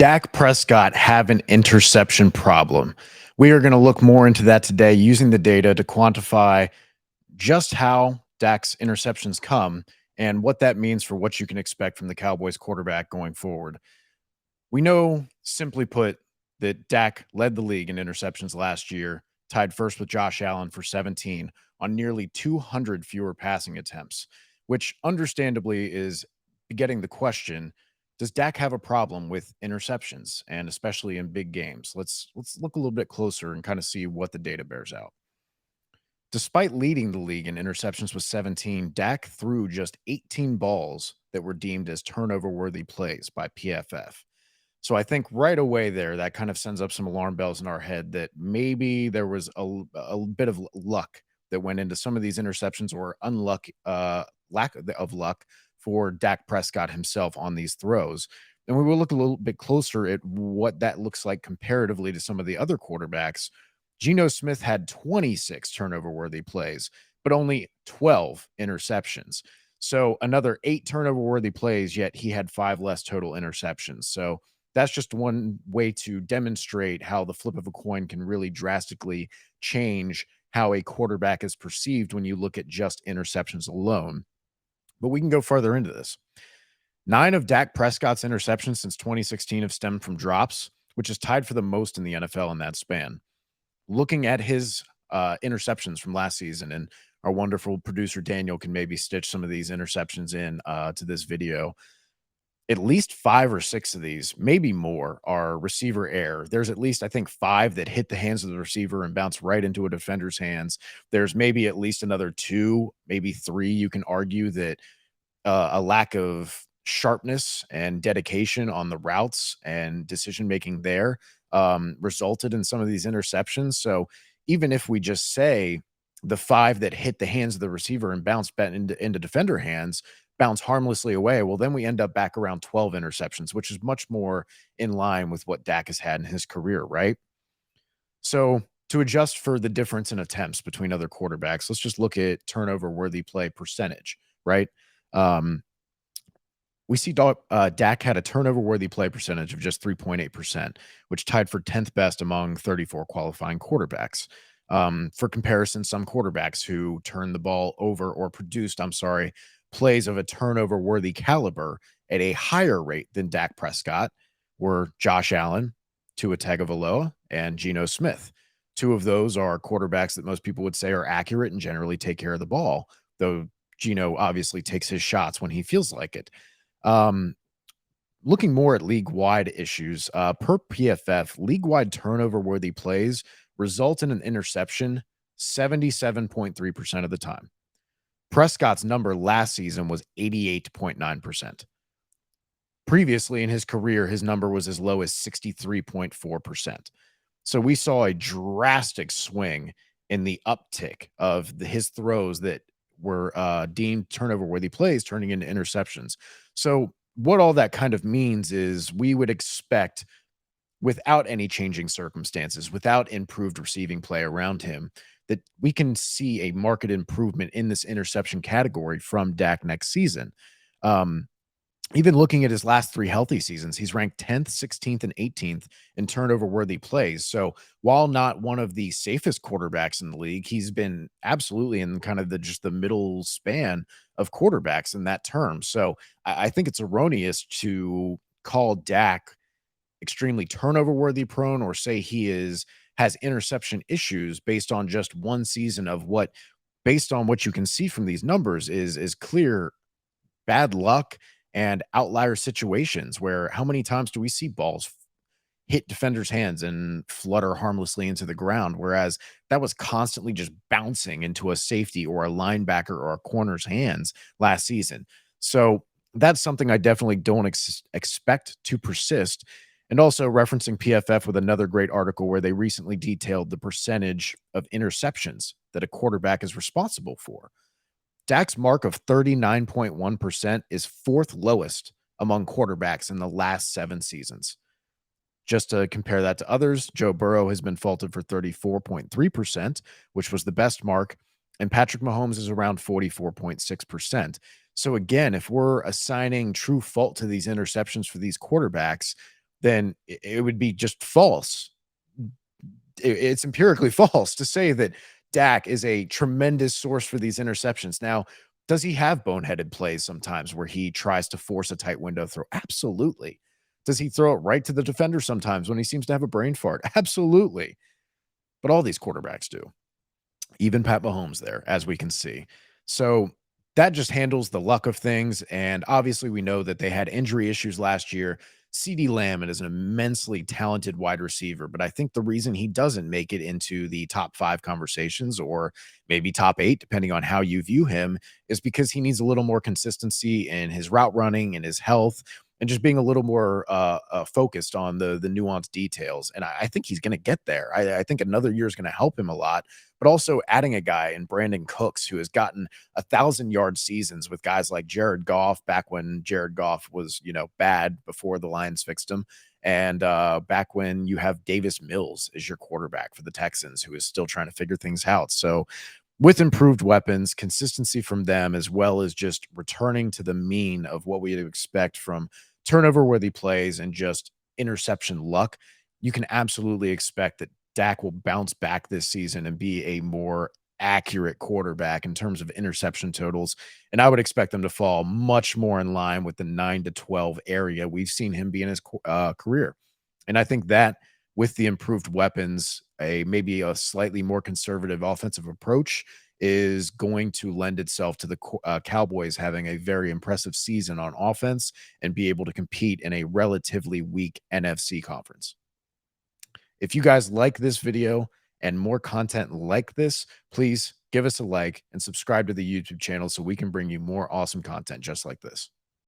Dak Prescott have an interception problem? We are going to look more into that today using the data to quantify just how Dak's interceptions come and what that means for what you can expect from the Cowboys quarterback going forward. We know, simply put, that Dak led the league in interceptions last year, tied first with Josh Allen for 17 on nearly 200 fewer passing attempts, which understandably is getting the question, does Dak have a problem with interceptions and especially in big games? Let's look a little bit closer and kind of see what the data bears out. Despite leading the league in interceptions with 17, Dak threw just 18 balls that were deemed as turnover worthy plays by PFF. So I think right away there, that kind of sends up some alarm bells in our head that maybe there was a bit of luck that went into some of these interceptions or lack of luck for Dak Prescott himself on these throws. And we will look a little bit closer at what that looks like comparatively to some of the other quarterbacks. Geno Smith had 26 turnover worthy plays, but only 12 interceptions. So another 8 turnover worthy plays, yet he had 5 less total interceptions. So that's just one way to demonstrate how the flip of a coin can really drastically change how a quarterback is perceived when you look at just interceptions alone. But we can go further into this. 9 of Dak Prescott's interceptions since 2016 have stemmed from drops, which is tied for the most in the NFL in that span. Looking at his interceptions from last season, and our wonderful producer Daniel can maybe stitch some of these interceptions in to this video. At least 5 or 6 of these, maybe more, are receiver error. There's at least, I think, 5 that hit the hands of the receiver and bounce right into a defender's hands. There's maybe at least another 2, maybe 3. You can argue that a lack of sharpness and dedication on the routes and decision making there resulted in some of these interceptions. So even if we just say the 5 that hit the hands of the receiver and bounce back into defender hands bounce harmlessly away, well, then we end up back around 12 interceptions, which is much more in line with what Dak has had in his career, right? So to adjust for the difference in attempts between other quarterbacks, let's just look at turnover worthy play percentage, right? Um, we see Dak had a turnover worthy play percentage of just 3.8%, which tied for 10th best among 34 qualifying quarterbacks. For comparison, some quarterbacks who turned the ball over or produced, plays of a turnover worthy caliber at a higher rate than Dak Prescott were Josh Allen, Tua Tagovailoa, and Geno Smith. 2 of those are quarterbacks that most people would say are accurate and generally take care of the ball, though Geno obviously takes his shots when he feels like it. Um, Looking more at league-wide issues, per PFF, league-wide turnover-worthy plays result in an interception 77.3% of the time. Prescott's number last season was 88.9%. Previously in his career, his number was as low as 63.4%. So we saw a drastic swing in the uptick of his throws that were deemed turnover-worthy plays turning into interceptions. So what all that kind of means is we would expect, without any changing circumstances, without improved receiving play around him, that we can see a market improvement in this interception category from Dak next season. Even looking at his last 3 healthy seasons, he's ranked 10th, 16th, and 18th in turnover worthy plays. So while not one of the safest quarterbacks in the league, he's been absolutely in kind of the middle span of quarterbacks in that term. So I think it's erroneous to call Dak extremely turnover worthy prone or say has interception issues based on just one season of what, based on what you can see from these numbers, is clear bad luck and outlier situations where how many times do we see balls hit defenders' hands and flutter harmlessly into the ground, whereas that was constantly just bouncing into a safety or a linebacker or a corner's hands last season. So that's something I definitely don't expect to persist. And also referencing PFF with another great article where they recently detailed the percentage of interceptions that a quarterback is responsible for. Dak's mark of 39.1% is 4th lowest among quarterbacks in the last 7 seasons. Just to compare that to others, Joe Burrow has been faulted for 34.3%, which was the best mark, and Patrick Mahomes is around 44.6%. So again, if we're assigning true fault to these interceptions for these quarterbacks, then it would be just false. It's empirically false to say that Dak is a tremendous source for these interceptions. Now, does he have boneheaded plays sometimes where he tries to force a tight window throw? Absolutely. Does he throw it right to the defender sometimes when he seems to have a brain fart? Absolutely. But all these quarterbacks do. Even Pat Mahomes there, as we can see. So that just handles the luck of things. And obviously, we know that they had injury issues last year. CD Lamb is an immensely talented wide receiver, but I think the reason he doesn't make it into the top 5 conversations or maybe top 8, depending on how you view him, is because he needs a little more consistency in his route running and his health and just being a little more focused on the nuanced details. And I think he's going to get there. I think another year is going to help him a lot, but also adding a guy in Brandon Cooks who has gotten 1,000-yard seasons with guys like Jared Goff back when Jared Goff was, bad before the Lions fixed him. And back when you have Davis Mills as your quarterback for the Texans, who is still trying to figure things out. So with improved weapons, consistency from them, as well as just returning to the mean of what we'd expect from turnover worthy plays and just interception luck, you can absolutely expect that Dak will bounce back this season and be a more accurate quarterback in terms of interception totals. And I would expect them to fall much more in line with the 9 to 12 area we've seen him be in his career. And I think that with the improved weapons, maybe a slightly more conservative offensive approach is going to lend itself to the Cowboys having a very impressive season on offense and be able to compete in a relatively weak NFC conference. If you guys like this video and more content like this, please give us a like and subscribe to the YouTube channel so we can bring you more awesome content just like this.